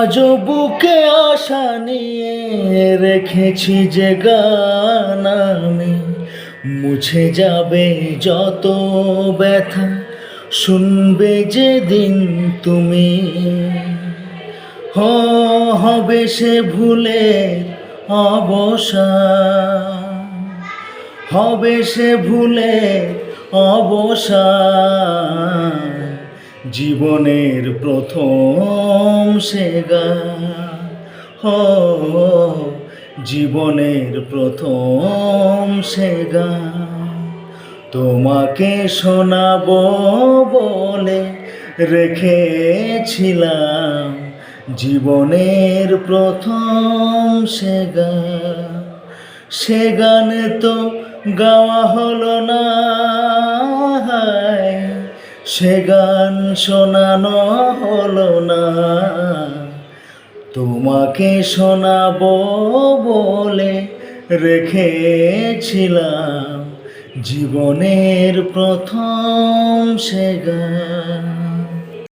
আজও বুকে আশা নিয়ে রেখেছি যে গান আমি, মুছে যাবে যত ব্যথা শুনবে যেদিন তুমি। হবে সে ভুলে অবসান, হবে সে ভুলে অবসান, জীবনের প্রথম সে গান। জীবনের প্রথম সে গান তোমাকে শোনাবো বলে রেখেছিলাম, জীবনের প্রথম সে গান। সে গানে তো গাওয়া হলো না, সে গান শোনানো হলো না। তোমাকে শোনাবো বলে রেখেছিলাম, জীবনের প্রথম সে গান।